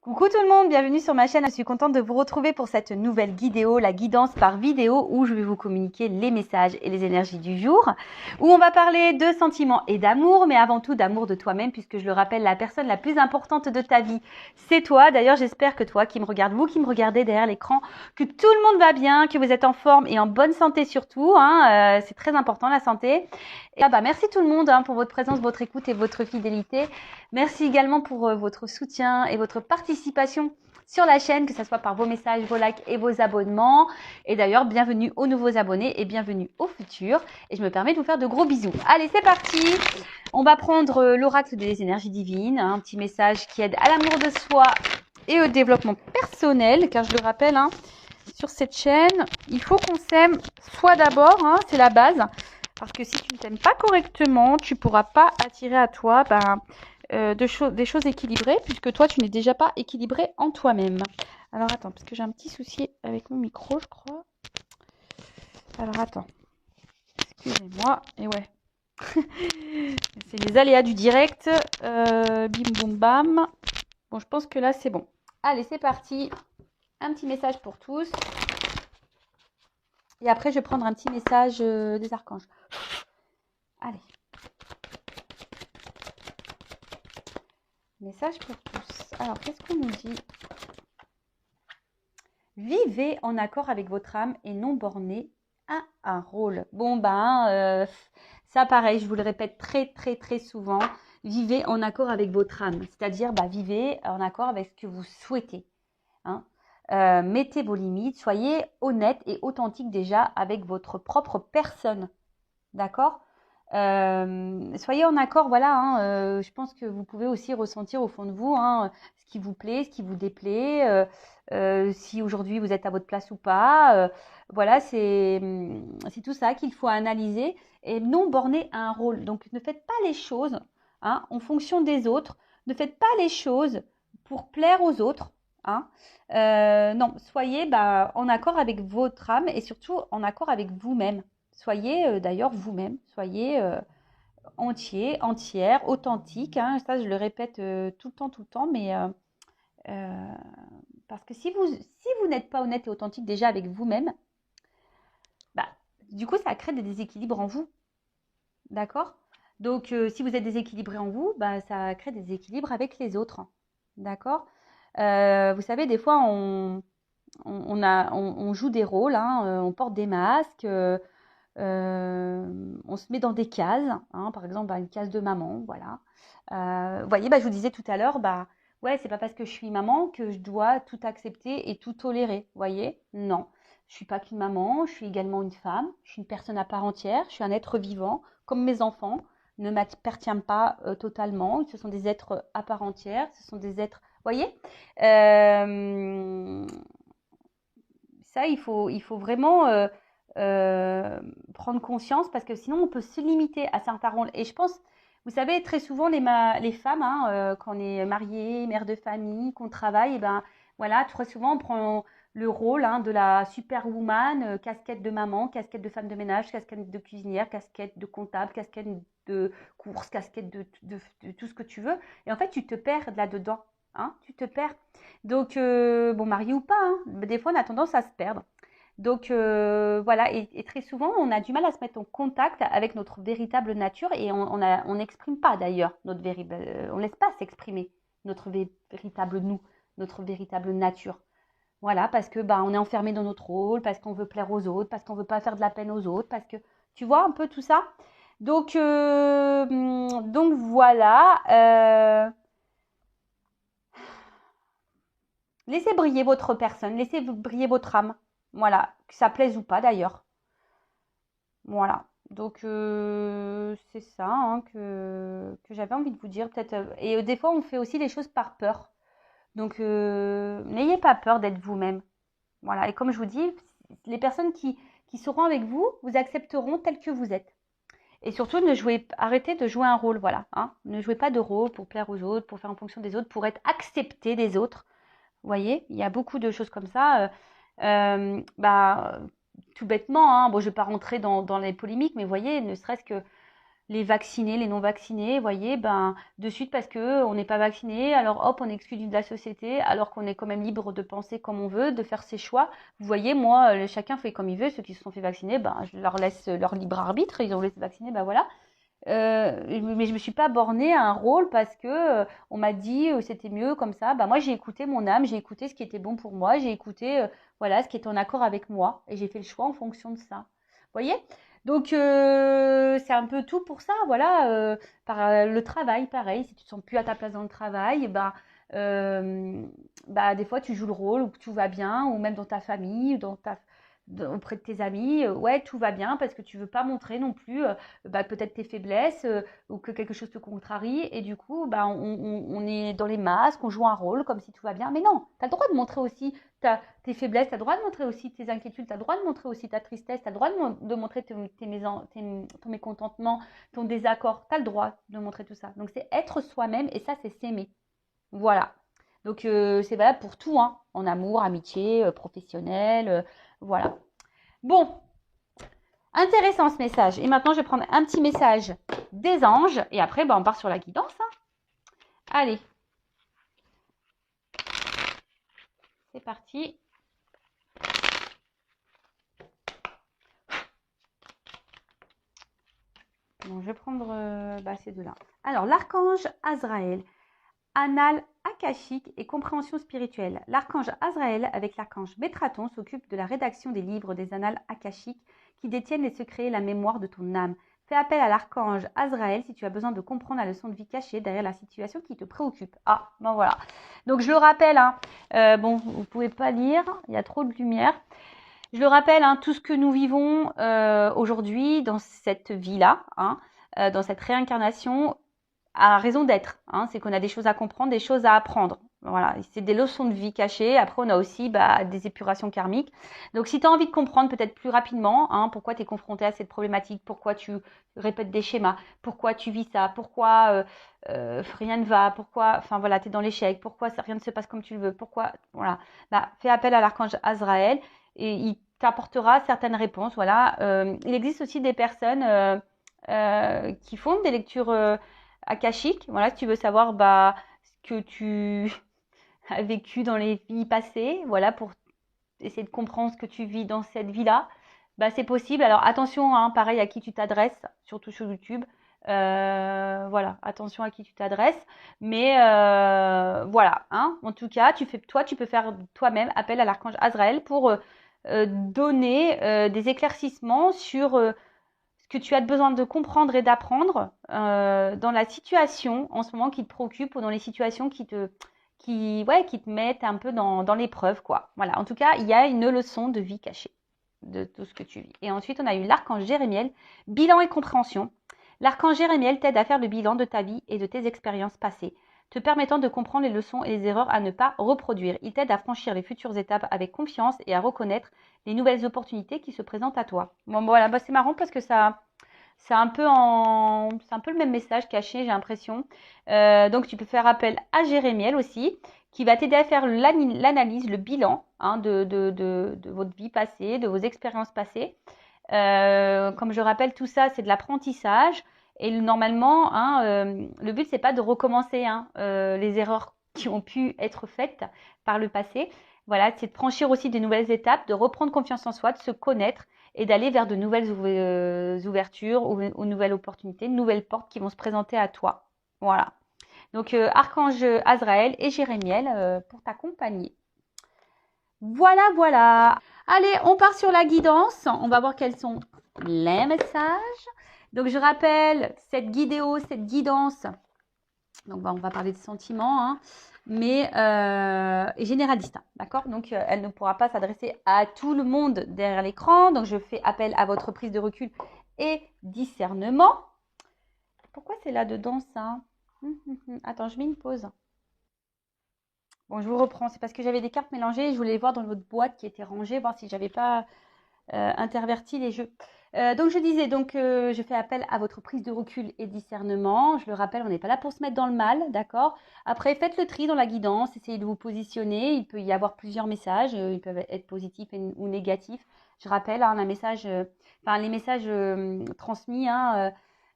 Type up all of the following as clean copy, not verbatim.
Coucou tout le monde, bienvenue sur ma chaîne. Je suis contente de vous retrouver pour cette nouvelle vidéo, la guidance par vidéo, où je vais vous communiquer les messages et les énergies du jour, où on va parler de sentiments et d'amour, mais avant tout d'amour de toi-même, puisque je le rappelle, la personne la plus importante de ta vie, c'est toi. D'ailleurs, j'espère que toi qui me regardes, vous qui me regardez derrière l'écran, que tout le monde va bien, que vous êtes en forme et en bonne santé surtout. C'est très important la santé. Et merci tout le monde pour votre présence, votre écoute et votre fidélité. Merci également pour votre soutien et votre participation sur la chaîne, que ce soit par vos messages, vos likes et vos abonnements. Et d'ailleurs, bienvenue aux nouveaux abonnés et bienvenue aux futurs. Et je me permets de vous faire de gros bisous. Allez, c'est parti. On va prendre l'oracle des énergies divines, un petit message qui aide à l'amour de soi et au développement personnel, car je le rappelle, sur cette chaîne, il faut qu'on s'aime soi d'abord, c'est la base. Parce que si tu ne t'aimes pas correctement, tu ne pourras pas attirer à toi des choses équilibrées, puisque toi, tu n'es déjà pas équilibré en toi-même. Alors, attends, parce que j'ai un petit souci avec mon micro, je crois. Alors, attends. Excusez-moi. Et ouais. C'est les aléas du direct. Bim, boum, bam. Bon, je pense que là, c'est bon. Allez, c'est parti. Un petit message pour tous. Et après, je vais prendre un petit message des archanges. Allez. Message pour tous. Alors, qu'est-ce qu'on nous dit? Vivez en accord avec votre âme et non borné à un rôle. Bon, ça pareil, je vous le répète très souvent. Vivez en accord avec votre âme. C'est-à-dire, vivez en accord avec ce que vous souhaitez. Mettez vos limites. Soyez honnête et authentique déjà avec votre propre personne. D'accord ? Soyez en accord, voilà, je pense que vous pouvez aussi ressentir au fond de vous ce qui vous plaît, ce qui vous déplaît, si aujourd'hui vous êtes à votre place ou pas. Voilà, c'est tout ça qu'il faut analyser et non borner à un rôle. Donc ne faites pas les choses en fonction des autres, ne faites pas les choses pour plaire aux autres. Non, soyez en accord avec votre âme et surtout en accord avec vous-même. Soyez d'ailleurs vous-même, soyez entier, entière, authentique. Ça, je le répète tout le temps, mais parce que si vous n'êtes pas honnête et authentique déjà avec vous-même, du coup, ça crée des déséquilibres en vous. D'accord? Donc, si vous êtes déséquilibré en vous, ça crée des déséquilibres avec les autres. D'accord? Vous savez, des fois, on joue des rôles, on porte des masques. On se met dans des cases, par exemple une case de maman, voilà. Vous voyez, je vous disais tout à l'heure, ouais, c'est pas parce que je suis maman que je dois tout accepter et tout tolérer, vous voyez? Non, je suis pas qu'une maman, je suis également une femme, je suis une personne à part entière, je suis un être vivant, comme mes enfants, ne m'appartiennent pas totalement, ce sont des êtres à part entière, ce sont des êtres, vous voyez? Ça, il faut vraiment prendre conscience parce que sinon, on peut se limiter à certains rôles. Et je pense, vous savez, très souvent, les femmes, quand on est mariée, mère de famille, qu'on travaille, voilà, très souvent, on prend le rôle de la superwoman, casquette de maman, casquette de femme de ménage, casquette de cuisinière, casquette de comptable, casquette de course, casquette de tout ce que tu veux. Et en fait, tu te perds là-dedans. Tu te perds. Donc, marié ou pas, des fois, on a tendance à se perdre. Donc, voilà, et très souvent, on a du mal à se mettre en contact avec notre véritable nature et on n'exprime pas d'ailleurs notre véritable, on ne laisse pas s'exprimer notre véritable nous, notre véritable nature. Voilà, parce que on est enfermé dans notre rôle, parce qu'on veut plaire aux autres, parce qu'on veut pas faire de la peine aux autres, parce que tu vois un peu tout ça. Donc voilà. Laissez briller votre personne, laissez briller votre âme. Voilà, que ça plaise ou pas d'ailleurs. Voilà. Donc c'est ça que j'avais envie de vous dire peut-être. Et des fois on fait aussi les choses par peur. Donc n'ayez pas peur d'être vous-même. Voilà. Et comme je vous dis, les personnes qui seront avec vous, vous accepteront tel que vous êtes. Et surtout, arrêtez de jouer un rôle, voilà. Ne jouez pas de rôle pour plaire aux autres, pour faire en fonction des autres, pour être accepté des autres. Vous voyez, il y a beaucoup de choses comme ça. Tout bêtement, je ne vais pas rentrer dans les polémiques, mais vous voyez, ne serait-ce que les vaccinés, les non vaccinés, vous voyez, ben, de suite parce que on n'est pas vacciné, alors hop, on est exclu de la société, alors qu'on est quand même libre de penser comme on veut, de faire ses choix. Vous voyez, moi, chacun fait comme il veut. Ceux qui se sont fait vacciner, ben, je leur laisse leur libre arbitre. Ils ont laissé vacciner, ben voilà. Mais je me suis pas bornée à un rôle parce que on m'a dit c'était mieux comme ça. Bah moi j'ai écouté mon âme, j'ai écouté ce qui était bon pour moi, j'ai écouté voilà ce qui était en accord avec moi et j'ai fait le choix en fonction de ça. Vous voyez? Donc c'est un peu tout pour ça. Voilà, par le travail, pareil. Si tu te sens plus à ta place dans le travail, euh, bah des fois tu joues le rôle où tout va bien, ou même dans ta famille, ou auprès de tes amis, ouais, tout va bien parce que tu veux pas montrer non plus bah, peut-être tes faiblesses ou que quelque chose te contrarie et du coup bah, on est dans les masques, on joue un rôle comme si tout va bien. Mais non, tu as le droit de montrer aussi tes faiblesses, tu as le droit de montrer aussi tes inquiétudes, tu as le droit de montrer aussi ta tristesse, tu as le droit de montrer ton mécontentement, ton désaccord, tu as le droit de montrer tout ça. Donc c'est être soi-même et ça c'est s'aimer. Voilà. Donc c'est valable pour tout, hein, en amour, amitié, professionnel, voilà. Bon, intéressant ce message. Et maintenant, je vais prendre un petit message des anges. Et après, on part sur la guidance. Hein. Allez. C'est parti. Bon, je vais prendre ces deux-là. Alors, l'archange Azraël, anal akashique et compréhension spirituelle. L'archange Azraël, avec l'archange Métraton, s'occupe de la rédaction des livres des annales akashiques qui détiennent les secrets et la mémoire de ton âme. Fais appel à l'archange Azraël si tu as besoin de comprendre la leçon de vie cachée derrière la situation qui te préoccupe. Ah, ben voilà. Donc je le rappelle, hein, bon, vous ne pouvez pas lire, il y a trop de lumière. Je le rappelle, hein, tout ce que nous vivons aujourd'hui dans cette vie-là, hein, dans cette réincarnation, a raison d'être. Hein, c'est qu'on a des choses à comprendre, des choses à apprendre. Voilà, c'est des leçons de vie cachées. Après, on a aussi des épurations karmiques. Donc, si tu as envie de comprendre peut-être plus rapidement hein, pourquoi tu es confronté à cette problématique, pourquoi tu répètes des schémas, pourquoi tu vis ça, pourquoi rien ne va, pourquoi, enfin voilà, tu es dans l'échec, pourquoi rien ne se passe comme tu le veux, pourquoi, voilà, fais appel à l'archange Azraël et il t'apportera certaines réponses. Voilà, il existe aussi des personnes qui font des lectures akashiques. Voilà, si tu veux savoir ce que tu as vécu dans les vies passées, voilà, pour essayer de comprendre ce que tu vis dans cette vie-là, c'est possible. Alors attention, hein, pareil à qui tu t'adresses, surtout sur YouTube. Voilà, attention à qui tu t'adresses. Mais voilà, hein, en tout cas, tu peux faire toi-même appel à l'archange Azraël pour donner des éclaircissements sur ce que tu as besoin de comprendre et d'apprendre dans la situation en ce moment qui te préoccupe ou dans les situations qui te mettent un peu dans l'épreuve, quoi. Voilà, en tout cas, il y a une leçon de vie cachée de tout ce que tu vis. Et ensuite, on a eu l'archange Jérémiel, bilan et compréhension. L'archange Jérémiel t'aide à faire le bilan de ta vie et de tes expériences passées, te permettant de comprendre les leçons et les erreurs à ne pas reproduire. Il t'aide à franchir les futures étapes avec confiance et à reconnaître les nouvelles opportunités qui se présentent à toi. Bon, voilà, c'est marrant parce que c'est un peu le même message caché, j'ai l'impression. Donc, tu peux faire appel à Jérémiel aussi, qui va t'aider à faire l'analyse, le bilan hein, de votre vie passée, de vos expériences passées. Comme je rappelle, tout ça, c'est de l'apprentissage. Et normalement, hein, le but, c'est pas de recommencer hein, les erreurs qui ont pu être faites par le passé. Voilà, c'est de franchir aussi de nouvelles étapes, de reprendre confiance en soi, de se connaître et d'aller vers de nouvelles ouvertures ou nouvelles opportunités, de nouvelles portes qui vont se présenter à toi. Voilà. Donc, Archange Azraël et Jérémiel pour t'accompagner. Voilà, voilà. Allez, on part sur la guidance. On va voir quels sont les messages. Donc, je rappelle, cette guidéo, cette guidance. Donc, on va parler de sentiments, hein, mais généraliste, hein, d'accord. Donc, elle ne pourra pas s'adresser à tout le monde derrière l'écran. Donc, je fais appel à votre prise de recul et discernement. Pourquoi c'est là-dedans, ça? Attends, je mets une pause. Bon, je vous reprends. C'est parce que j'avais des cartes mélangées et je voulais les voir dans votre boîte qui était rangée, voir si j'avais pas interverti les jeux. Donc, je disais, je fais appel à votre prise de recul et discernement. Je le rappelle, on n'est pas là pour se mettre dans le mal, d'accord? Après, faites le tri dans la guidance, essayez de vous positionner. Il peut y avoir plusieurs messages, ils peuvent être positifs ou négatifs. Je rappelle, hein, les messages transmis, hein,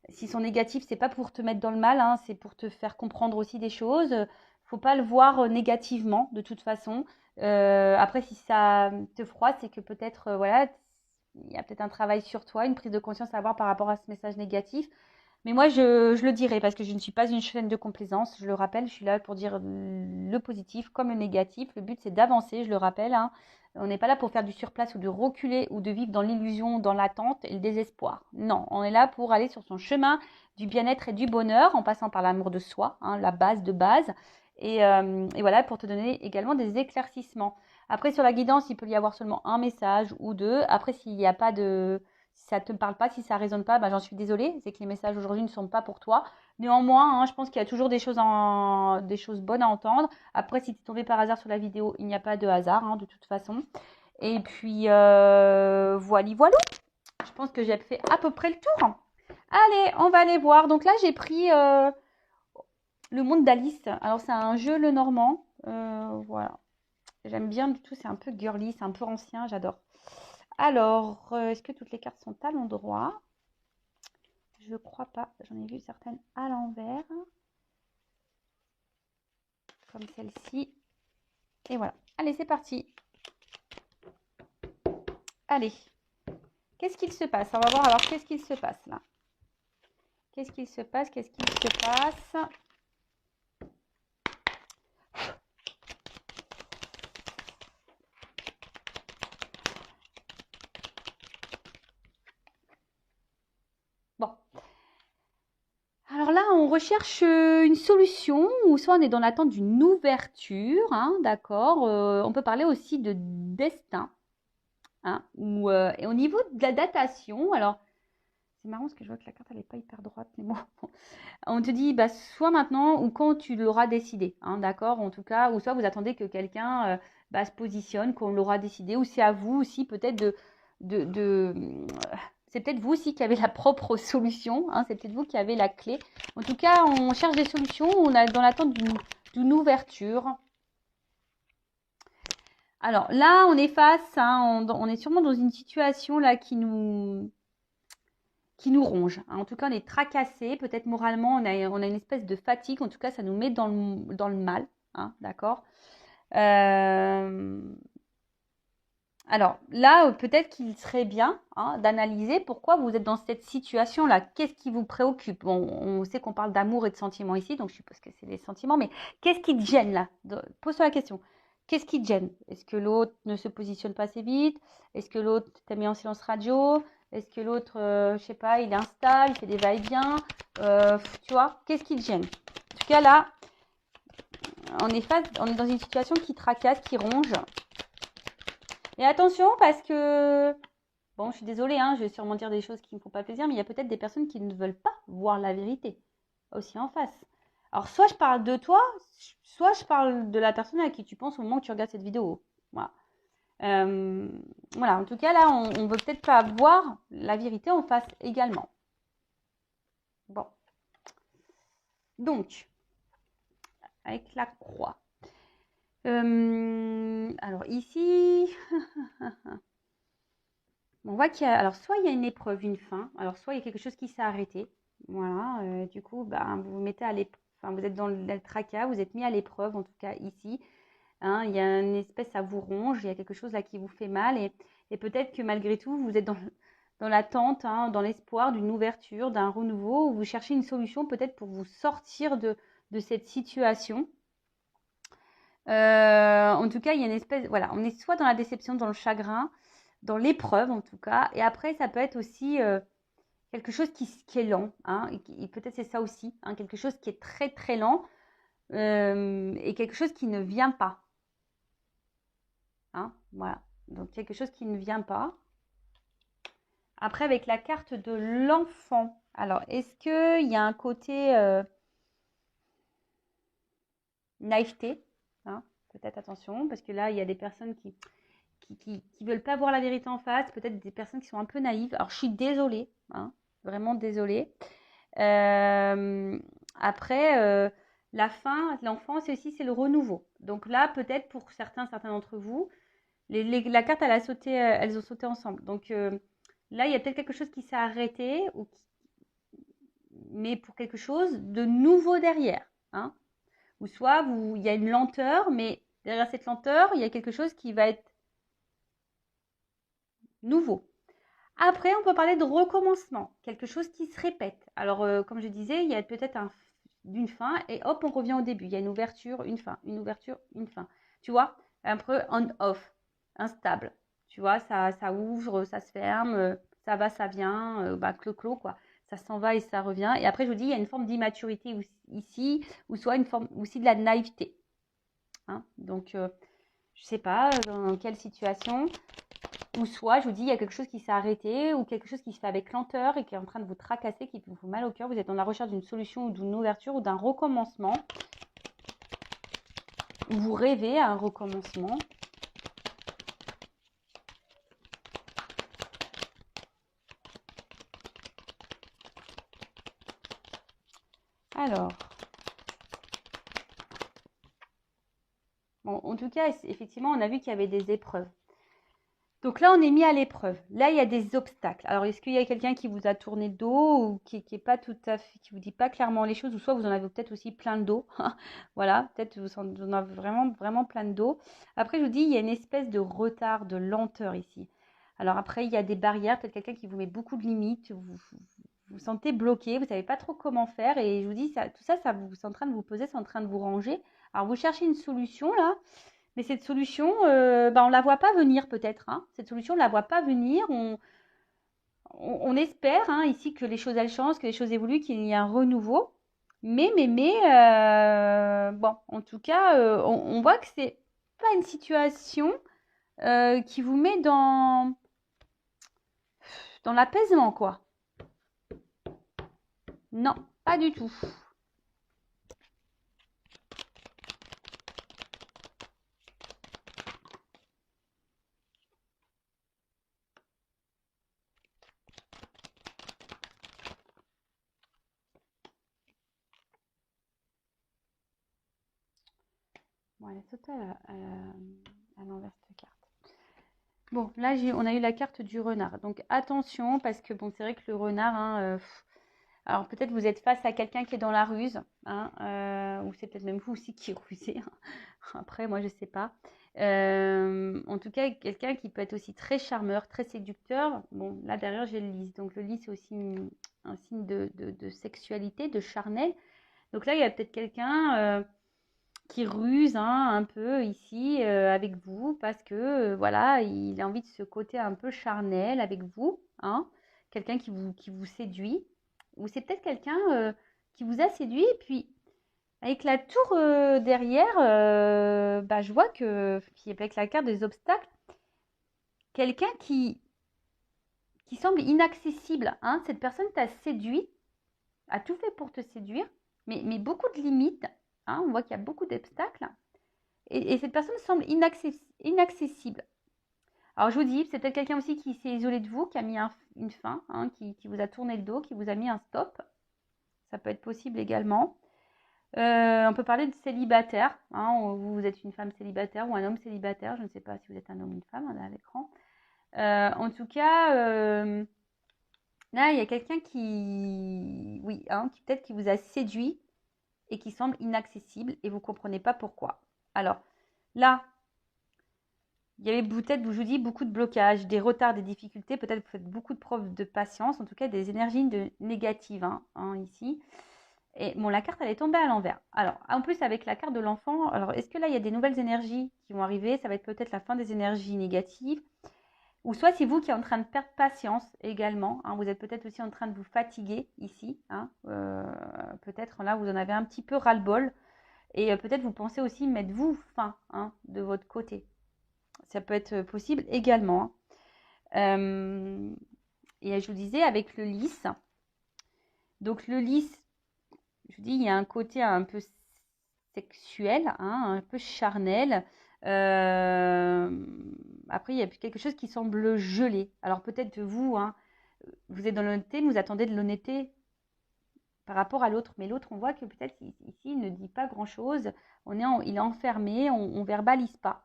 S'ils sont négatifs, c'est pas pour te mettre dans le mal, hein, c'est pour te faire comprendre aussi des choses. Faut pas le voir négativement de toute façon. Après, si ça te froisse, c'est que peut-être, voilà, il y a peut-être un travail sur toi, une prise de conscience à avoir par rapport à ce message négatif. Mais moi, je le dirai parce que je ne suis pas une chaîne de complaisance. Je le rappelle, je suis là pour dire le positif comme le négatif. Le but, c'est d'avancer, je le rappelle, hein. On n'est pas là pour faire du surplace ou de reculer ou de vivre dans l'illusion, dans l'attente et le désespoir. Non, on est là pour aller sur son chemin du bien-être et du bonheur en passant par l'amour de soi, hein, la base de base. Et voilà, pour te donner également des éclaircissements. Après, sur la guidance, il peut y avoir seulement un message ou deux. Après, s'il n'y a pas de... Si ça ne te parle pas, si ça ne résonne pas, j'en suis désolée. C'est que les messages aujourd'hui ne sont pas pour toi. Néanmoins, hein, je pense qu'il y a toujours des choses bonnes à entendre. Après, si tu es tombé par hasard sur la vidéo, il n'y a pas de hasard, hein, de toute façon. Et puis, voilà. Je pense que j'ai fait à peu près le tour. Allez, on va aller voir. Donc là, j'ai pris le monde d'Alice. Alors, c'est un jeu le normand. Voilà. J'aime bien du tout. C'est un peu girly, c'est un peu ancien. J'adore. Alors, est-ce que toutes les cartes sont à l'endroit? Je crois pas. J'en ai vu certaines à l'envers. Comme celle-ci. Et voilà. Allez, c'est parti. Allez. Qu'est-ce qu'il se passe? On va voir alors qu'est-ce qu'il se passe là. Qu'est-ce qu'il se passe? Qu'est-ce qu'il se passe? Bon. Alors là, on recherche une solution ou soit on est dans l'attente d'une ouverture, hein, d'accord. On peut parler aussi de destin, hein, et au niveau de la datation, alors c'est marrant parce que je vois que la carte elle n'est pas hyper droite, mais bon. On te dit soit maintenant ou quand tu l'auras décidé, hein, d'accord. En tout cas, ou soit vous attendez que quelqu'un se positionne, qu'on l'aura décidé, ou c'est à vous aussi peut-être de c'est peut-être vous aussi qui avez la propre solution, hein, c'est peut-être vous qui avez la clé. En tout cas, on cherche des solutions, on est dans l'attente d'une ouverture. Alors là, on est face, hein, on est sûrement dans une situation là qui nous ronge. En tout cas, on est tracassé, peut-être moralement, on a une espèce de fatigue. En tout cas, ça nous met dans le mal, hein, d'accord. Alors là, peut-être qu'il serait bien, hein, d'analyser pourquoi vous êtes dans cette situation-là. Qu'est-ce qui vous préoccupe? Bon, on sait qu'on parle d'amour et de sentiments ici, donc je suppose que c'est les sentiments, mais qu'est-ce qui te gêne là? Pose-toi la question. Qu'est-ce qui te gêne? Est-ce que l'autre ne se positionne pas assez vite? Est-ce que l'autre t'a mis en silence radio? Est-ce que l'autre, je sais pas, il installe, il fait des va-et-vient? Tu vois, qu'est-ce qui te gêne? En tout cas là, on est dans une situation qui tracasse, qui ronge. Et attention parce que, bon, je suis désolée, hein, je vais sûrement dire des choses qui ne me font pas plaisir, mais il y a peut-être des personnes qui ne veulent pas voir la vérité aussi en face. Alors, soit je parle de toi, soit je parle de la personne à qui tu penses au moment où tu regardes cette vidéo. Voilà. Voilà, en tout cas, là, on ne veut peut-être pas voir la vérité en face également. Bon. Donc, avec la croix. Alors ici, on voit qu'il y a, alors soit il y a une épreuve, une fin, alors soit il y a quelque chose qui s'est arrêté. Voilà, du coup, vous vous mettez à l'épreuve, enfin, vous êtes dans le tracas, vous êtes mis à l'épreuve, en tout cas ici. Hein, il y a une espèce, ça vous ronge, il y a quelque chose là qui vous fait mal et peut-être que malgré tout, vous êtes dans l'attente, hein, dans l'espoir d'une ouverture, d'un renouveau, ou vous cherchez une solution peut-être pour vous sortir de cette situation. En tout cas, il y a une espèce, voilà, on est soit dans la déception, dans le chagrin, dans l'épreuve en tout cas, et après ça peut être aussi quelque chose qui est lent, hein, et peut-être c'est ça aussi, hein, quelque chose qui est très très lent et quelque chose qui ne vient pas, hein, voilà. Donc quelque chose qui ne vient pas. Après avec la carte de l'enfant, alors est-ce qu'il y a un côté naïveté, hein, peut-être attention, parce que là il y a des personnes qui veulent pas voir la vérité en face, peut-être des personnes qui sont un peu naïves. Alors, je suis désolée, hein, vraiment désolée. Après, la fin, l'enfance aussi, c'est le renouveau. Donc là, peut-être pour certains d'entre vous, la carte, elles ont sauté ensemble. Donc là, il y a peut-être quelque chose qui s'est arrêté ou mais pour quelque chose de nouveau derrière. Hein. Ou soit il y a une lenteur, mais derrière cette lenteur, il y a quelque chose qui va être nouveau. Après, on peut parler de recommencement, quelque chose qui se répète. Alors, comme je disais, il y a peut-être une fin et hop, on revient au début. Il y a une ouverture, une fin, une ouverture, une fin. Tu vois, un peu on-off, instable. Tu vois, ça ouvre, ça se ferme, ça va, ça vient, clo-clo, quoi. Ça s'en va et ça revient. Et après, je vous dis, il y a une forme d'immaturité ici, ou soit une forme aussi de la naïveté. Hein. Donc, je ne sais pas dans quelle situation. Ou soit, je vous dis, il y a quelque chose qui s'est arrêté ou quelque chose qui se fait avec lenteur et qui est en train de vous tracasser, qui vous fait mal au cœur. Vous êtes dans la recherche d'une solution ou d'une ouverture ou d'un recommencement. Ou vous rêvez à un recommencement. Alors, bon, en tout cas, effectivement, on a vu qu'il y avait des épreuves. Donc là, on est mis à l'épreuve. Là, il y a des obstacles. Alors, est-ce qu'il y a quelqu'un qui vous a tourné le dos ou qui est pas tout à fait, qui vous dit pas clairement les choses, ou soit vous en avez peut-être aussi plein de dos. Voilà, peut-être vous en avez vraiment, vraiment plein de dos. Après, je vous dis, il y a une espèce de retard, de lenteur ici. Alors après, il y a des barrières, peut-être quelqu'un qui vous met beaucoup de limites, vous vous sentez bloqué, vous savez pas trop comment faire. Et je vous dis, tout ça, c'est en train de vous peser, c'est en train de vous ranger. Alors, vous cherchez une solution là. Mais cette solution, on ne la voit pas venir peut-être. Hein. Cette solution, on ne la voit pas venir. On espère ici que les choses elles changent, que les choses évoluent, qu'il y ait un renouveau. Mais bon, en tout cas, on voit que c'est pas une situation qui vous met dans l'apaisement, quoi. Non, pas du tout. Bon, elle est totale à l'envers cette carte. Bon, là, on a eu la carte du renard. Donc, attention, parce que, bon, c'est vrai que le renard, alors peut-être vous êtes face à quelqu'un qui est dans la ruse, ou c'est peut-être même vous aussi qui rusez. Après, moi, je ne sais pas. En tout cas, quelqu'un qui peut être aussi très charmeur, très séducteur. Bon, là, derrière, j'ai le lys. Donc, le lys, c'est aussi un signe de sexualité, de charnel. Donc là, il y a peut-être quelqu'un qui ruse un peu ici avec vous parce que voilà, il a envie de ce côté un peu charnel avec vous, quelqu'un qui vous séduit, ou c'est peut-être quelqu'un qui vous a séduit et puis avec la tour derrière, je vois que puis avec la carte des obstacles, quelqu'un qui semble inaccessible, cette personne t'a séduit, a tout fait pour te séduire, mais beaucoup de limites, on voit qu'il y a beaucoup d'obstacles. Et cette personne semble inaccessible. Alors je vous dis, c'est peut-être quelqu'un aussi qui s'est isolé de vous, qui a mis une fin, qui vous a tourné le dos, qui vous a mis un stop. Ça peut être possible également. On peut parler de célibataire. Vous êtes une femme célibataire ou un homme célibataire. Je ne sais pas si vous êtes un homme ou une femme, à l'écran. En tout cas, là, il y a quelqu'un qui peut-être qui vous a séduit et qui semble inaccessible et vous ne comprenez pas pourquoi. Alors, là, il y avait peut-être, je vous dis, beaucoup de blocages, des retards, des difficultés. Peut-être que vous faites beaucoup de preuves de patience, en tout cas des énergies négatives ici. Et bon, la carte, elle est tombée à l'envers. Alors, en plus, avec la carte de l'enfant, alors est-ce que là, il y a des nouvelles énergies qui vont arriver? Ça va être peut-être la fin des énergies négatives. Ou soit c'est vous qui êtes en train de perdre patience également. Vous êtes peut-être aussi en train de vous fatiguer ici. Peut-être là, vous en avez un petit peu ras-le-bol. Et peut-être vous pensez aussi mettre vous fin de votre côté. Ça peut être possible également. Et je vous disais, avec le lys, donc le lys, je vous dis, il y a un côté un peu sexuel, un peu charnel. Après, il y a quelque chose qui semble gelé. Alors peut-être vous, vous êtes dans l'honnêteté, mais vous attendez de l'honnêteté par rapport à l'autre. Mais l'autre, on voit que peut-être ici, il ne dit pas grand-chose. Il est enfermé, on ne verbalise pas.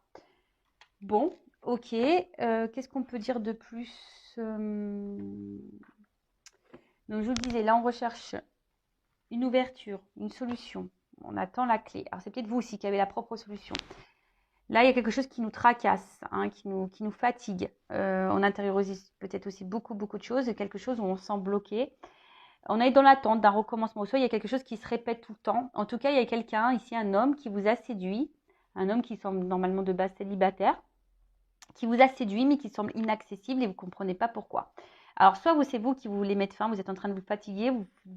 Bon, ok. Qu'est-ce qu'on peut dire de plus? Donc, je vous disais, là, on recherche une ouverture, une solution. On attend la clé. Alors, c'est peut-être vous aussi qui avez la propre solution. Là, il y a quelque chose qui nous tracasse, hein, qui nous fatigue. On intériorise peut-être aussi beaucoup de choses, quelque chose où on se sent bloqué. On est dans l'attente d'un recommencement. Soit il y a quelque chose qui se répète tout le temps. En tout cas, il y a quelqu'un ici, un homme qui vous a séduit, un homme qui semble normalement de base célibataire, qui vous a séduit mais qui semble inaccessible et vous ne comprenez pas pourquoi. Alors, soit c'est vous qui voulez mettre fin, vous êtes en train de vous fatiguer,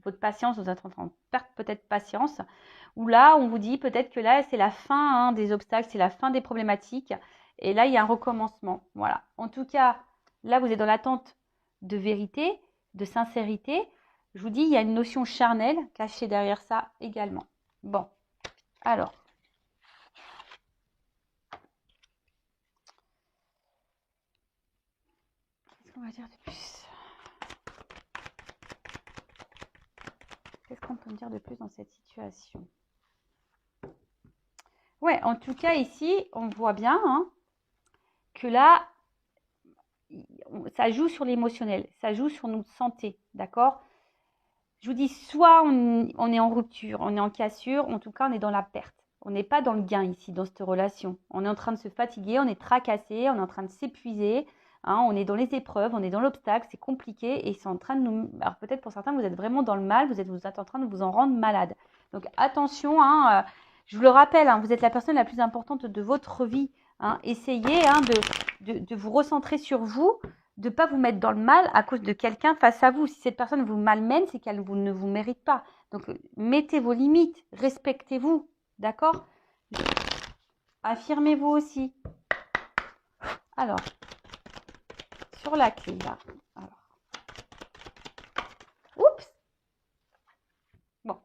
votre patience, vous êtes en train de perdre peut-être patience, ou là, on vous dit peut-être que là, c'est la fin hein, des obstacles, c'est la fin des problématiques, et là, il y a un recommencement. Voilà. En tout cas, là, vous êtes dans l'attente de vérité, de sincérité. Je vous dis, il y a une notion charnelle cachée derrière ça également. Bon, alors. Qu'est-ce qu'on va dire de plus ? Qu'est-ce qu'on peut me dire de plus dans cette situation ? Ouais, en tout cas, ici, on voit bien hein, que là, ça joue sur l'émotionnel, ça joue sur notre santé, d'accord ? Je vous dis, soit on est en rupture, on est en cassure, en tout cas, on est dans la perte. On n'est pas dans le gain ici, dans cette relation. On est en train de se fatiguer, on est tracassé, on est en train de s'épuiser, hein, on est dans les épreuves, on est dans l'obstacle, c'est compliqué et c'est en train de nous... Alors peut-être pour certains, vous êtes vraiment dans le mal, vous êtes en train de vous en rendre malade. Donc attention, hein, je vous le rappelle, hein, vous êtes la personne la plus importante de votre vie. Hein, essayez hein, de vous recentrer sur vous, de ne pas vous mettre dans le mal à cause de quelqu'un face à vous. Si cette personne vous malmène, c'est qu'elle ne vous mérite pas. Donc, mettez vos limites, respectez-vous, d'accord ? Affirmez-vous aussi. Alors, sur la clé, là. Alors. Oups ! Bon.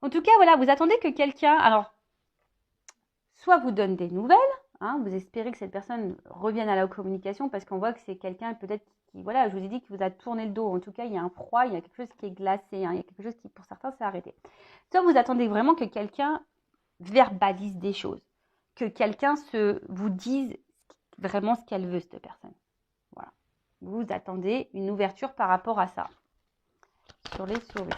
En tout cas, voilà, vous attendez que quelqu'un, alors, soit vous donne des nouvelles, hein, vous espérez que cette personne revienne à la communication parce qu'on voit que c'est quelqu'un peut-être qui, voilà, je vous ai dit qu'il vous a tourné le dos. En tout cas, il y a un froid, il y a quelque chose qui est glacé, hein, il y a quelque chose qui, pour certains, s'est arrêté. Soit vous attendez vraiment que quelqu'un verbalise des choses, que quelqu'un vous dise vraiment ce qu'elle veut, cette personne. Voilà. Vous attendez une ouverture par rapport à ça. Sur les souris.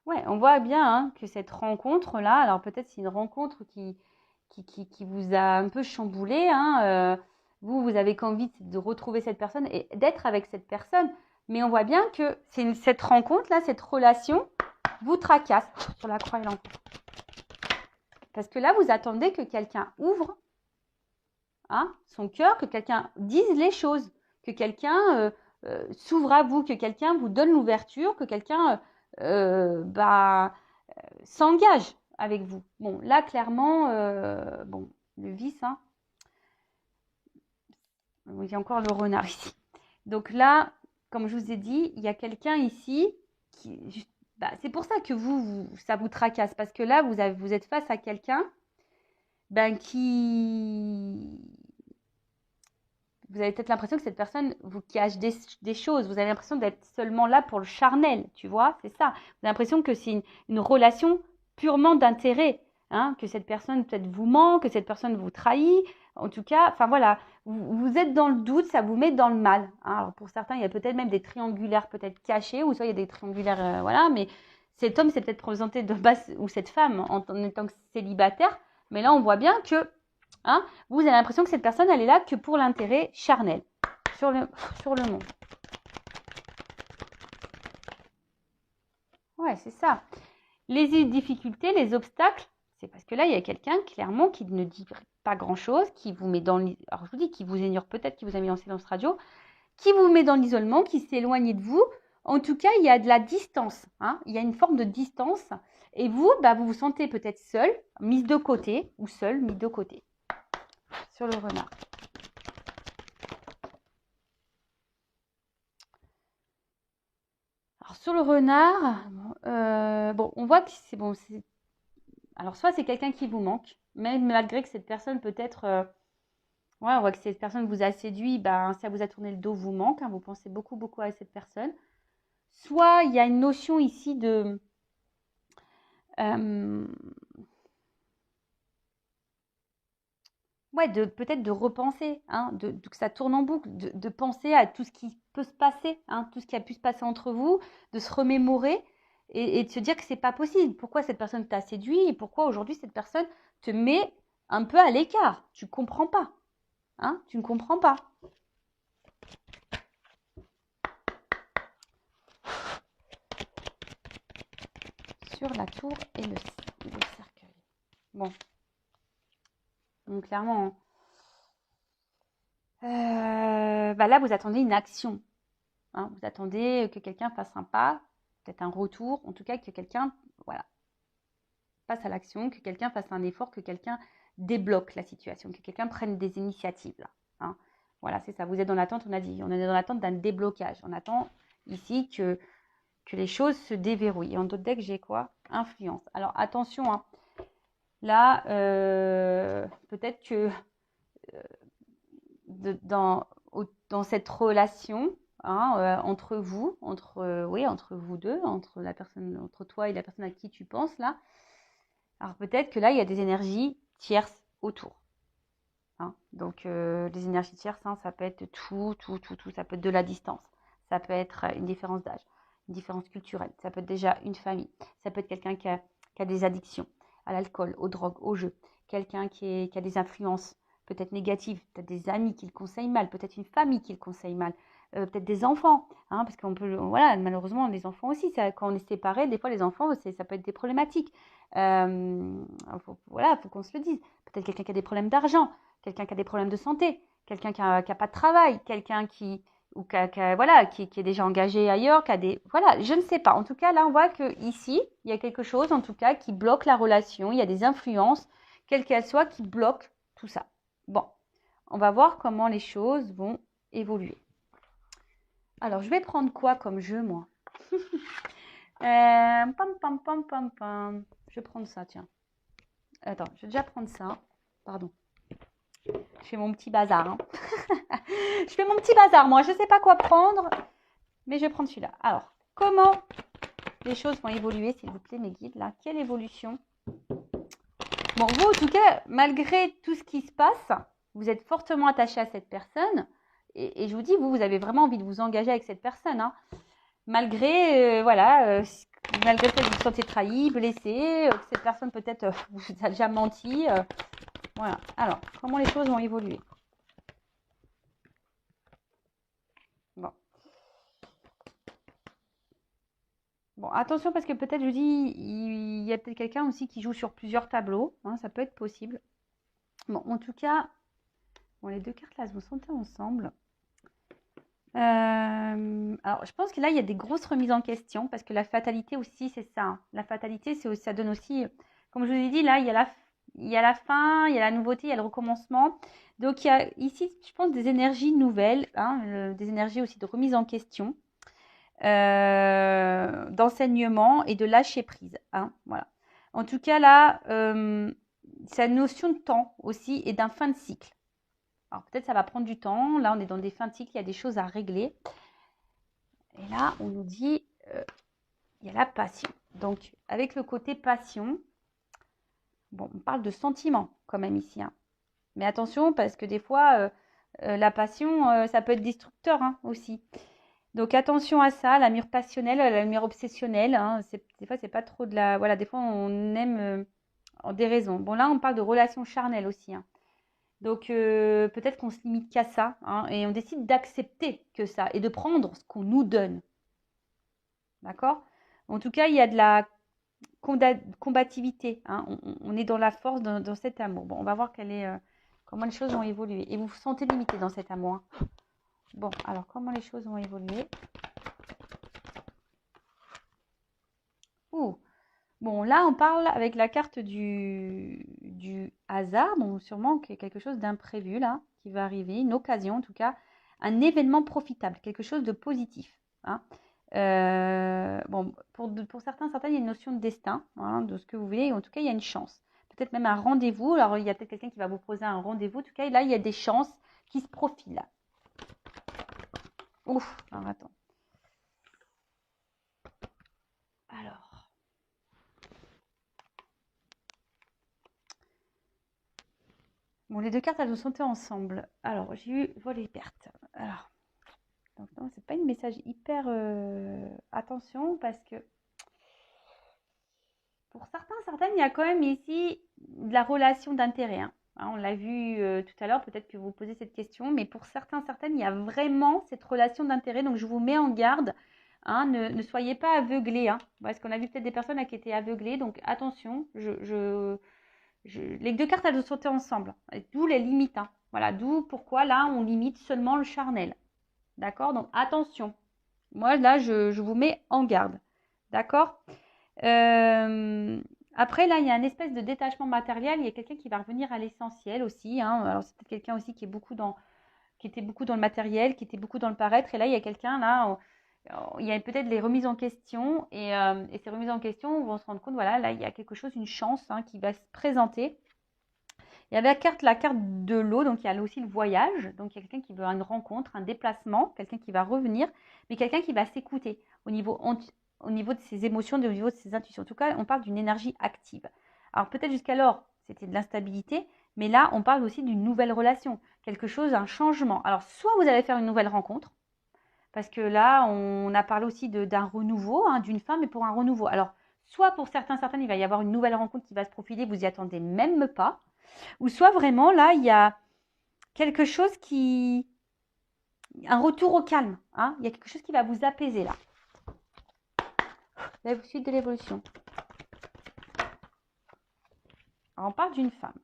Ouais, on voit bien hein, que cette rencontre-là, alors peut-être c'est une rencontre qui vous a un peu chamboulé. Hein, vous avez qu'envie de retrouver cette personne et d'être avec cette personne. Mais on voit bien que cette rencontre-là, cette relation, vous tracasse sur la croix et l'enfant. Parce que là, vous attendez que quelqu'un ouvre hein, son cœur, que quelqu'un dise les choses, que quelqu'un s'ouvre à vous, que quelqu'un vous donne l'ouverture, que quelqu'un s'engage avec vous. Bon, là, clairement, bon, le vice, hein. Il y a encore le renard ici. Donc là, comme je vous ai dit, il y a quelqu'un ici qui... c'est pour ça que ça vous tracasse. Parce que là, vous êtes face à quelqu'un qui... Vous avez peut-être l'impression que cette personne vous cache des choses. Vous avez l'impression d'être seulement là pour le charnel, tu vois, c'est ça. Vous avez l'impression que c'est une relation purement d'intérêt, hein, que cette personne peut-être vous ment, que cette personne vous trahit. En tout cas, enfin voilà, vous êtes dans le doute, ça vous met dans le mal. Hein. Alors pour certains, il y a peut-être même des triangulaires peut-être cachés, ou soit il y a des triangulaires, voilà, mais cet homme s'est peut-être présenté de base, ou cette femme en étant célibataire, mais là on voit bien que hein, vous avez l'impression que cette personne, elle est là que pour l'intérêt charnel sur le monde. Ouais, c'est ça. Les difficultés, les obstacles, c'est parce que là, il y a quelqu'un, clairement, qui ne dit pas grand-chose, qui vous met dans... Alors, je vous dis, qui vous ignore peut-être, qui vous a mis en silence radio, qui vous met dans l'isolement, qui s'éloigne de vous. En tout cas, il y a de la distance. Hein, il y a une forme de distance. Et vous, vous vous sentez peut-être seul, mise de côté, ou seul, mis de côté. Sur le renard. Alors sur le renard, bon, on voit que c'est bon. Alors soit c'est quelqu'un qui vous manque, même malgré que cette personne peut-être, ouais, on voit que cette personne vous a séduit, ça vous a tourné le dos, vous manque. Hein, vous pensez beaucoup à cette personne. Soit il y a une notion ici de ouais, peut-être de repenser, hein, que ça tourne en boucle, de penser à tout ce qui peut se passer, hein, tout ce qui a pu se passer entre vous, de se remémorer et de se dire que c'est pas possible. Pourquoi cette personne t'a séduit et pourquoi aujourd'hui cette personne te met un peu à l'écart. Tu comprends pas, hein, tu ne comprends pas. Sur la tour et le cercueil. Bon. Donc clairement, là vous attendez une action. Hein, vous attendez que quelqu'un fasse un pas, peut-être un retour, en tout cas que quelqu'un passe à l'action, que quelqu'un fasse un effort, que quelqu'un débloque la situation, que quelqu'un prenne des initiatives. Là, hein. Voilà, c'est ça. Vous êtes dans l'attente, on a dit. On est dans l'attente d'un déblocage. On attend ici que les choses se déverrouillent. Et en d'autres decks, j'ai quoi? Influence. Alors attention, hein. Là, peut-être que dans cette relation, hein, entre vous, entre vous deux, entre toi et la personne à qui tu penses là, alors peut-être que là, il y a des énergies tierces autour. Hein. Donc, les énergies tierces, hein, ça peut être tout. Ça peut être de la distance. Ça peut être une différence d'âge, une différence culturelle. Ça peut être déjà une famille. Ça peut être quelqu'un qui a des addictions à l'alcool, aux drogues, aux jeux. Quelqu'un qui a des influences peut-être négatives. Peut-être des amis qui le conseillent mal. Peut-être une famille qui le conseille mal. Peut-être des enfants. Hein, parce qu'on peut, voilà, malheureusement, les enfants aussi, quand on est séparés, des fois, les enfants, ça peut être des problématiques. Faut qu'on se le dise. Peut-être quelqu'un qui a des problèmes d'argent, quelqu'un qui a des problèmes de santé, quelqu'un qui a pas de travail, quelqu'un qui est déjà engagé ailleurs, voilà, je ne sais pas. En tout cas, là, on voit que ici, il y a quelque chose, en tout cas, qui bloque la relation. Il y a des influences, quelles qu'elles soient, qui bloquent tout ça. Bon, on va voir comment les choses vont évoluer. Alors, je vais prendre quoi comme jeu, moi? Je vais prendre ça, tiens. Attends, je vais déjà prendre ça. Pardon. Je fais mon petit bazar. Hein. Je fais mon petit bazar, moi. Je ne sais pas quoi prendre, mais je vais prendre celui-là. Alors, comment les choses vont évoluer, s'il vous plaît, mes guides, là? Quelle évolution? Bon, vous, en tout cas, malgré tout ce qui se passe, vous êtes fortement attaché à cette personne. Et je vous dis, vous avez vraiment envie de vous engager avec cette personne. Hein. Malgré, malgré le fait que vous vous sentiez trahi, blessé, que cette personne peut-être vous a déjà menti. Voilà. Alors, comment les choses vont évoluer? Bon. Bon, attention parce que peut-être, je dis, il y a peut-être quelqu'un aussi qui joue sur plusieurs tableaux. Hein, ça peut être possible. Bon, en tout cas, bon, les deux cartes là, elles vont sauter ensemble. Alors, je pense que là, il y a des grosses remises en question parce que la fatalité aussi, c'est ça. Hein. La fatalité, ça donne aussi, comme je vous ai dit, là, il y a la fin, il y a la nouveauté, il y a le recommencement. Donc, il y a ici, je pense, des énergies nouvelles, hein, des énergies aussi de remise en question, d'enseignement et de lâcher prise. Hein, voilà. En tout cas, là, c'est la notion de temps aussi et d'un fin de cycle. Alors peut-être ça va prendre du temps. Là, on est dans des fins de cycle, il y a des choses à régler. Et là, on nous dit, il y a la passion. Donc, avec le côté passion, bon, on parle de sentiment quand même ici. Hein. Mais attention, parce que des fois, la passion, ça peut être destructeur hein, aussi. Donc, attention à ça, la mûre passionnelle, la mûre obsessionnelle. Hein, des fois, c'est pas trop de la... Voilà, des fois, on aime en déraison. Bon, là, on parle de relations charnelles aussi. Hein. Donc, peut-être qu'on se limite qu'à ça hein, et on décide d'accepter que ça et de prendre ce qu'on nous donne. D'accord? En tout cas, il y a de la combativité. Hein, on est dans la force, dans cet amour. Bon, on va voir comment les choses vont évoluer. Et vous vous sentez limité dans cet amour. Hein. Bon, alors, comment les choses vont évoluer? Ouh. Bon, là, on parle avec la carte du hasard. Bon, sûrement qu'il y a quelque chose d'imprévu, là, qui va arriver. Une occasion, en tout cas. Un événement profitable. Quelque chose de positif. Hein. Bon, pour certains, il y a une notion de destin, hein, de ce que vous voulez. En tout cas, il y a une chance. Peut-être même un rendez-vous. Alors, il y a peut-être quelqu'un qui va vous proposer un rendez-vous. En tout cas, là, il y a des chances qui se profilent. Ouf, alors attends. Alors. Bon, les deux cartes, elles ont sauté ensemble. Alors, j'ai eu vol et perte. Alors, donc non, c'est pas une message hyper attention parce que pour certains, certaines, il y a quand même ici de la relation d'intérêt. Hein. On l'a vu tout à l'heure, peut-être que vous posez cette question, mais pour certains, certaines, il y a vraiment cette relation d'intérêt. Donc, je vous mets en garde. Hein, ne soyez pas aveuglés. Hein, parce qu'on a vu peut-être des personnes qui étaient aveuglées. Donc, attention, les deux cartes, elles ont sauté ensemble. D'où les limites. Hein. Voilà, d'où pourquoi là, on limite seulement le charnel. D'accord? Donc, attention. Moi, là, je vous mets en garde. D'accord? Après, là, il y a une espèce de détachement matériel. Il y a quelqu'un qui va revenir à l'essentiel aussi. Hein. Alors, c'est peut-être quelqu'un aussi qui était beaucoup dans le matériel, qui était beaucoup dans le paraître. Et là, il y a quelqu'un, là, il y a peut-être les remises en question. Et ces remises en question, vont se rendre compte, voilà, là, il y a quelque chose, une chance hein, qui va se présenter. Il y avait la carte de l'eau, donc il y a aussi le voyage. Donc, il y a quelqu'un qui veut une rencontre, un déplacement, quelqu'un qui va revenir, mais quelqu'un qui va s'écouter au niveau de ses émotions, au niveau de ses intuitions. En tout cas, on parle d'une énergie active. Alors, peut-être jusqu'alors, c'était de l'instabilité, mais là, on parle aussi d'une nouvelle relation, quelque chose, un changement. Alors, soit vous allez faire une nouvelle rencontre, parce que là, on a parlé aussi d'un renouveau, hein, d'une femme, mais pour un renouveau. Alors, soit pour certains, certaines, il va y avoir une nouvelle rencontre qui va se profiler, vous y attendez même pas. Ou soit vraiment, là, il y a quelque chose qui... Un retour au calme. Hein. Il y a quelque chose qui va vous apaiser, là. La suite de l'évolution. Alors, on parle d'une femme.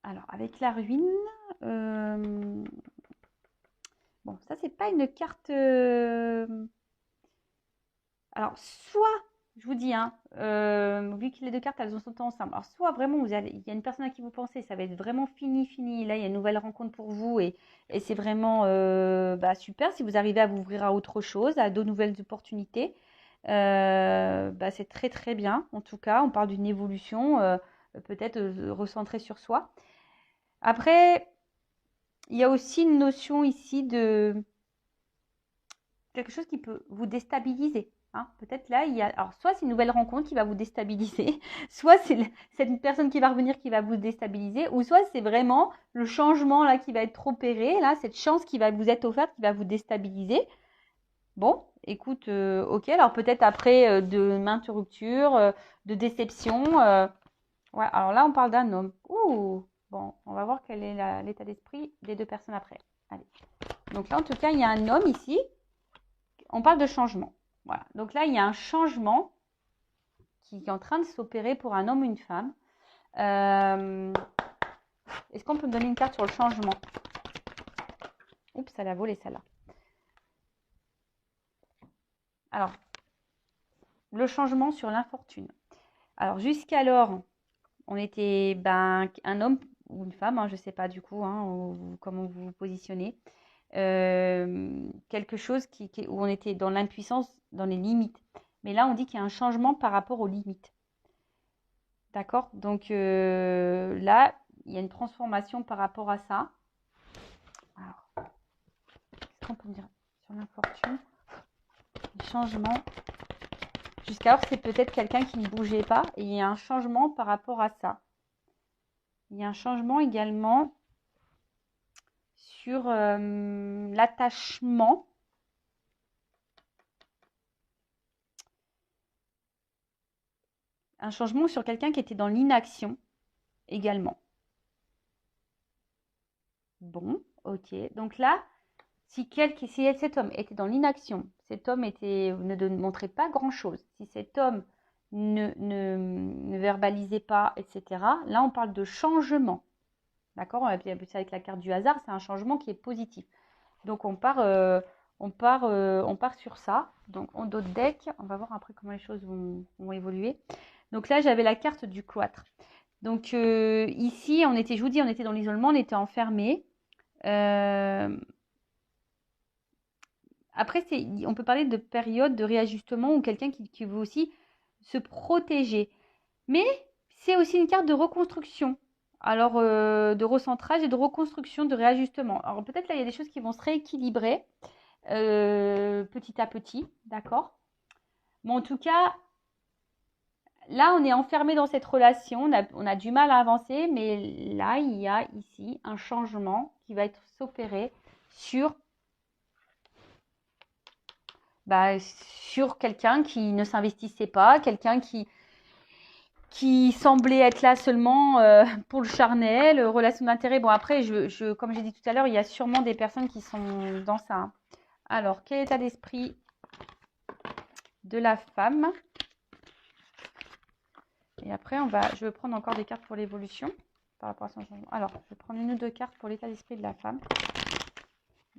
Alors, avec la ruine... Bon, ça, c'est pas une carte... Alors, soit... Je vous dis, hein, vu que les deux cartes, elles ont sauté ensemble. Alors, soit vraiment, il y a une personne à qui vous pensez, ça va être vraiment fini, fini. Là, il y a une nouvelle rencontre pour vous et c'est vraiment super. Si vous arrivez à vous ouvrir à autre chose, à de nouvelles opportunités, c'est très, très bien. En tout cas, on parle d'une évolution, peut-être recentrée sur soi. Après, il y a aussi une notion ici de quelque chose qui peut vous déstabiliser. Hein. Peut-être là, il y a. Alors, soit c'est une nouvelle rencontre qui va vous déstabiliser, soit c'est une personne qui va revenir qui va vous déstabiliser, ou soit c'est vraiment le changement là qui va être opéré, là, cette chance qui va vous être offerte qui va vous déstabiliser. Bon, écoute, ok, alors peut-être après de maintes ruptures, de déception. Ouais, alors là, on parle d'un homme. Ouh, bon, on va voir quel est l'état d'esprit des deux personnes après. Allez. Donc là, en tout cas, il y a un homme ici. On parle de changement. Voilà. Donc là, il y a un changement qui est en train de s'opérer pour un homme ou une femme. Est-ce qu'on peut me donner une carte sur le changement? Oups, elle a volé celle-là. Alors, le changement sur l'infortune. Alors, jusqu'alors, on était un homme ou une femme, hein, je ne sais pas du coup comment vous vous positionnez. Quelque chose où on était dans l'impuissance, dans les limites. Mais là, on dit qu'il y a un changement par rapport aux limites. D'accord? Donc là, il y a une transformation par rapport à ça. Alors, qu'est-ce qu'on peut dire sur l'infortune? Changement. Jusqu'alors, c'est peut-être quelqu'un qui ne bougeait pas et il y a un changement par rapport à ça. Il y a un changement également sur l'attachement. Un changement sur quelqu'un qui était dans l'inaction également. Bon, ok. Donc là, si cet homme était dans l'inaction, cet homme ne montrait pas grand-chose, si cet homme ne verbalisait pas, etc., là, on parle de changement. D'accord? On va appeler ça avec la carte du hasard, c'est un changement qui est positif. Donc, on part sur ça. Donc, en d'autres decks, on va voir après comment les choses vont évoluer. Donc là, j'avais la carte du cloître. Donc, ici, je vous dis, on était dans l'isolement, on était enfermés. Après, on peut parler de période de réajustement ou quelqu'un qui veut aussi se protéger. Mais c'est aussi une carte de reconstruction. Alors, de recentrage et de reconstruction, de réajustement. Alors, peut-être là, il y a des choses qui vont se rééquilibrer petit à petit, d'accord? Mais en tout cas, là, on est enfermé dans cette relation, on a du mal à avancer, mais là, il y a ici un changement qui va être s'opérer sur, sur quelqu'un qui ne s'investissait pas, quelqu'un qui semblait être là seulement pour le charnel, relation d'intérêt. Bon, après, comme j'ai dit tout à l'heure, il y a sûrement des personnes qui sont dans ça, hein. Alors, quel état d'esprit de la femme? Et après, je vais prendre encore des cartes pour l'évolution par rapport à son changement. Alors, je vais prendre une ou deux cartes pour l'état d'esprit de la femme.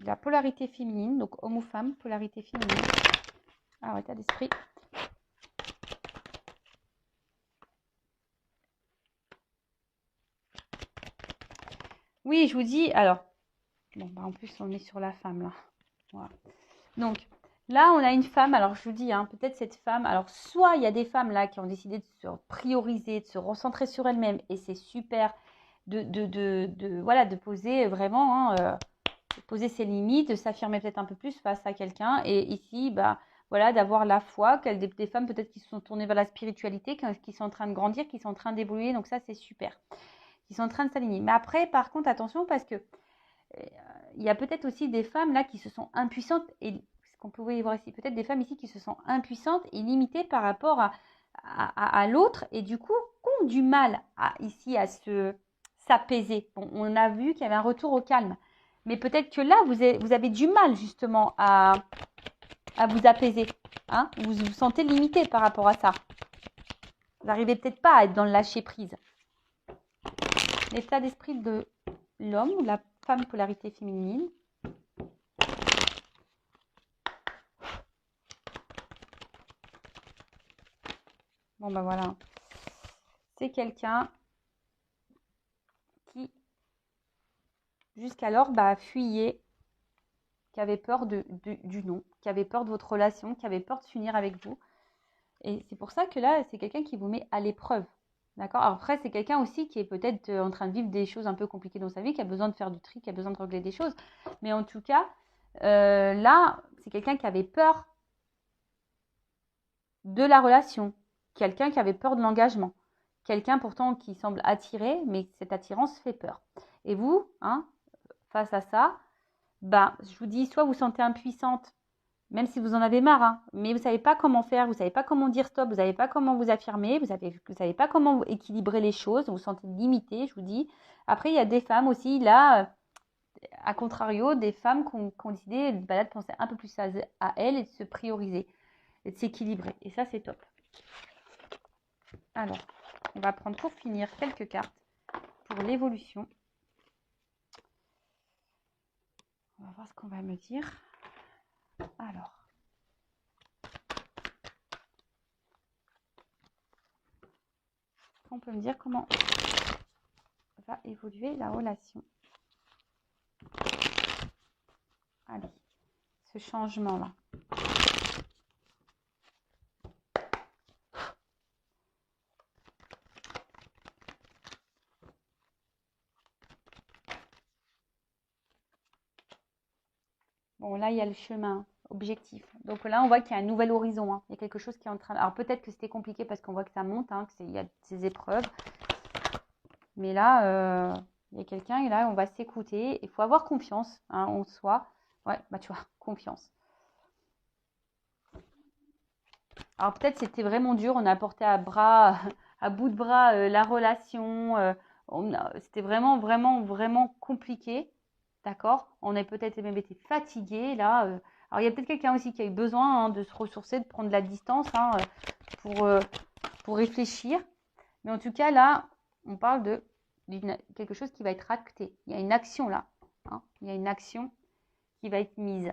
La polarité féminine, donc homme ou femme, polarité féminine. Alors, état d'esprit. Oui, je vous dis, alors, bon, en plus, on est sur la femme, là. Voilà. Donc, là, on a une femme, alors je vous dis, hein, peut-être cette femme, alors soit il y a des femmes là qui ont décidé de se prioriser, de se recentrer sur elles-mêmes, et c'est super voilà, de poser vraiment, de poser ses limites, de s'affirmer peut-être un peu plus face à quelqu'un, et ici, voilà, d'avoir la foi, des femmes peut-être qui se sont tournées vers la spiritualité, qui sont en train de grandir, qui sont en train d'évoluer, donc ça c'est super, qui sont en train de s'aligner. Mais après, par contre, attention, parce que il y a peut-être aussi des femmes là qui se sont impuissantes, et ce qu'on pouvait y voir ici, peut-être des femmes ici qui se sont impuissantes et limitées par rapport à l'autre, et du coup ont du mal ici à s'apaiser. Bon, on a vu qu'il y avait un retour au calme, mais peut-être que là vous avez du mal justement à vous apaiser, hein. Vous vous sentez limité par rapport à ça. Vous n'arrivez peut-être pas à être dans le lâcher prise. L'état d'esprit de l'homme ou la femme, polarité féminine. Bon, voilà. C'est quelqu'un qui, jusqu'alors, fuyait, qui avait peur du non, qui avait peur de votre relation, qui avait peur de s'unir avec vous. Et c'est pour ça que là, c'est quelqu'un qui vous met à l'épreuve. D'accord? Alors après, c'est quelqu'un aussi qui est peut-être en train de vivre des choses un peu compliquées dans sa vie, qui a besoin de faire du tri, qui a besoin de régler des choses. Mais en tout cas, là, c'est quelqu'un qui avait peur de la relation. Quelqu'un qui avait peur de l'engagement. Quelqu'un pourtant qui semble attiré, mais cette attirance fait peur. Et vous, hein, face à ça, je vous dis, soit vous sentez impuissante, même si vous en avez marre, hein, mais vous ne savez pas comment faire, vous ne savez pas comment dire stop, vous ne savez pas comment vous affirmer, vous ne savez pas comment équilibrer les choses, vous vous sentez limité, je vous dis. Après, il y a des femmes aussi, là, à contrario, des femmes qui ont décidé de penser un peu plus à elles et de se prioriser et de s'équilibrer. Et ça, c'est top. Alors, on va prendre pour finir quelques cartes pour l'évolution. On va voir ce qu'on va me dire. Alors. On peut me dire comment va évoluer la relation. Allez, ce changement-là. Bon, là, il y a le chemin objectif. Donc là, on voit qu'il y a un nouvel horizon, hein. Il y a quelque chose qui est en train... Alors peut-être que c'était compliqué parce qu'on voit que ça monte, hein, qu'il y a ces épreuves. Mais là, il y a quelqu'un et là, on va s'écouter. Il faut avoir confiance, hein, en soi. Ouais, tu vois, confiance. Alors peut-être c'était vraiment dur, on a porté à bout de bras la relation. C'était vraiment, vraiment, vraiment compliqué. D'accord? On a peut-être même été fatigué là. Alors il y a peut-être quelqu'un aussi qui a eu besoin, hein, de se ressourcer, de prendre de la distance, hein, pour réfléchir. Mais en tout cas là, on parle de quelque chose qui va être acté. Il y a une action là, hein. Il y a une action qui va être mise.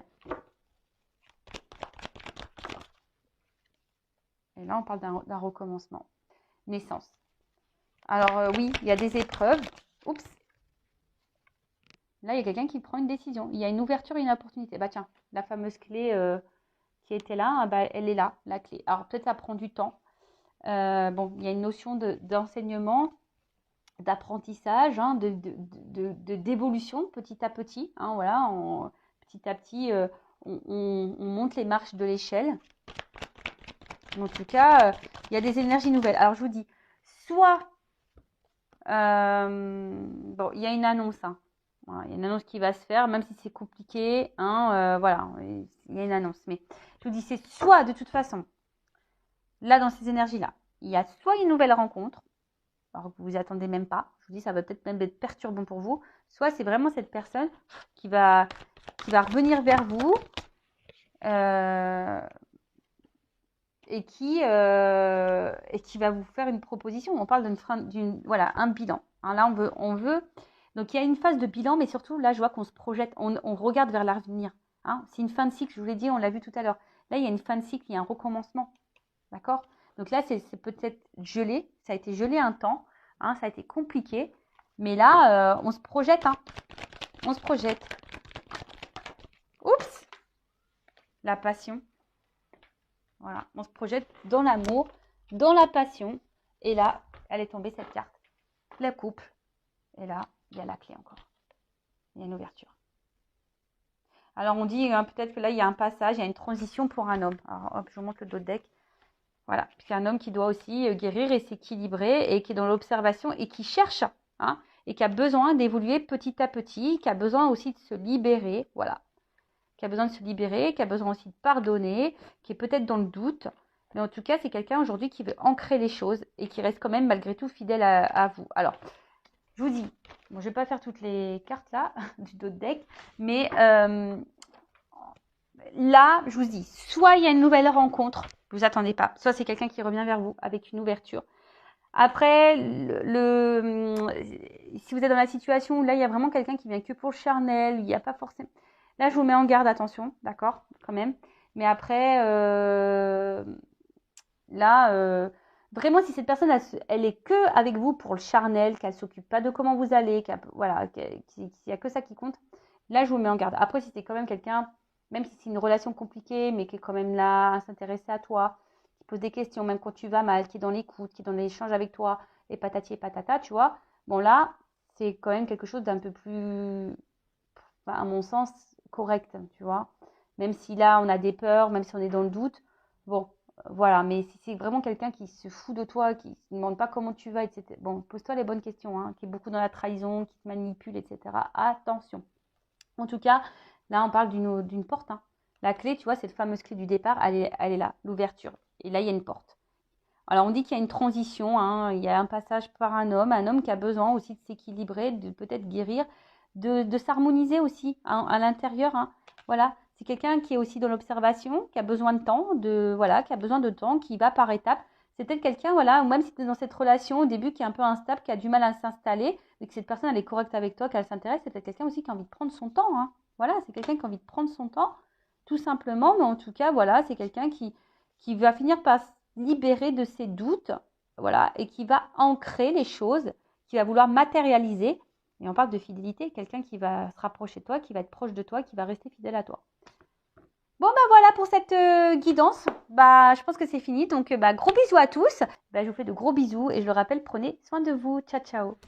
Et là, on parle d'un recommencement. Naissance. Alors oui, il y a des épreuves. Oups. Là, il y a quelqu'un qui prend une décision. Il y a une ouverture et une opportunité. Tiens, la fameuse clé qui était là, elle est là, la clé. Alors peut-être ça prend du temps. Bon, il y a une notion d'enseignement, d'apprentissage, hein, d'évolution petit à petit. Hein, voilà, petit à petit, on monte les marches de l'échelle. En tout cas, il y a des énergies nouvelles. Alors, je vous dis, soit, bon, il y a une annonce, hein. Voilà, il y a une annonce qui va se faire, même si c'est compliqué, hein, voilà, il y a une annonce. Mais je vous dis, c'est soit, de toute façon, là, dans ces énergies-là, il y a soit une nouvelle rencontre, alors que vous vous attendez même pas. Je vous dis, ça va peut-être même être perturbant pour vous. Soit c'est vraiment cette personne qui va revenir vers vous et qui va vous faire une proposition. On parle voilà, un bilan. Hein, là, on veut. Donc, il y a une phase de bilan, mais surtout, là, je vois qu'on se projette, on regarde vers l'avenir. Hein. C'est une fin de cycle, je vous l'ai dit, on l'a vu tout à l'heure. Là, il y a une fin de cycle, il y a un recommencement. D'accord? Donc là, c'est peut-être gelé. Ça a été gelé un temps. Hein, ça a été compliqué. Mais là, on se projette. Hein. On se projette. Oups! La passion. Voilà. On se projette dans l'amour, dans la passion. Et là, elle est tombée cette carte. La couple. Et là, il y a la clé encore. Il y a une ouverture. Alors, on dit hein, peut-être que là, il y a un passage, il y a une transition pour un homme. Alors, hop, je vous montre le dos de deck. Voilà, c'est un homme qui doit aussi guérir et s'équilibrer et qui est dans l'observation et qui cherche, hein, et qui a besoin d'évoluer petit à petit, qui a besoin aussi de se libérer, voilà. Qui a besoin de se libérer, qui a besoin aussi de pardonner, qui est peut-être dans le doute. Mais en tout cas, c'est quelqu'un aujourd'hui qui veut ancrer les choses et qui reste quand même malgré tout fidèle à vous. Alors, je vous dis, bon, je ne vais pas faire toutes les cartes là, du dos de deck, mais là, je vous dis, soit il y a une nouvelle rencontre, vous attendez pas, soit c'est quelqu'un qui revient vers vous avec une ouverture. Après, si vous êtes dans la situation où là, il y a vraiment quelqu'un qui vient que pour le charnel, il n'y a pas forcément... Là, je vous mets en garde, attention, d'accord, quand même. Mais après, là, vraiment, si cette personne, elle est que avec vous pour le charnel, qu'elle s'occupe pas de comment vous allez, voilà, qu'il n'y a que ça qui compte, là, je vous mets en garde. Après, si c'est quand même quelqu'un, même si c'est une relation compliquée, mais qui est quand même là à s'intéresser à toi, qui pose des questions, même quand tu vas mal, qui est dans l'écoute, qui est dans l'échange avec toi, et patati et patata, tu vois, bon là, c'est quand même quelque chose d'un peu plus, à mon sens, correct, tu vois. Même si là, on a des peurs, même si on est dans le doute, bon, voilà. Mais si c'est vraiment quelqu'un qui se fout de toi, qui ne demande pas comment tu vas, etc. Bon, pose-toi les bonnes questions, hein, qui est beaucoup dans la trahison, qui te manipule, etc. Attention. En tout cas, là, on parle d'une porte. Hein. La clé, tu vois, cette fameuse clé du départ, elle est là, l'ouverture. Et là, il y a une porte. Alors, on dit qu'il y a une transition, hein, il y a un passage par un homme qui a besoin aussi de s'équilibrer, de peut-être guérir, de s'harmoniser aussi hein, à l'intérieur. Hein. Voilà, c'est quelqu'un qui est aussi dans l'observation, qui a besoin de temps, voilà, qui a besoin de temps, qui va par étapes. C'est peut-être quelqu'un, voilà, ou même si tu es dans cette relation au début qui est un peu instable, qui a du mal à s'installer, et que cette personne, elle est correcte avec toi, qu'elle s'intéresse, c'est peut-être quelqu'un aussi qui a envie de prendre son temps. Hein. Voilà, c'est quelqu'un qui a envie de prendre son temps, tout simplement, mais en tout cas, voilà, c'est quelqu'un qui va finir par libérer de ses doutes, voilà, et qui va ancrer les choses, qui va vouloir matérialiser. Et on parle de fidélité, quelqu'un qui va se rapprocher de toi, qui va être proche de toi, qui va rester fidèle à toi. Bon, bah voilà pour cette guidance. Bah, je pense que c'est fini. Donc, gros bisous à tous. Bah, je vous fais de gros bisous et je le rappelle, prenez soin de vous. Ciao, ciao.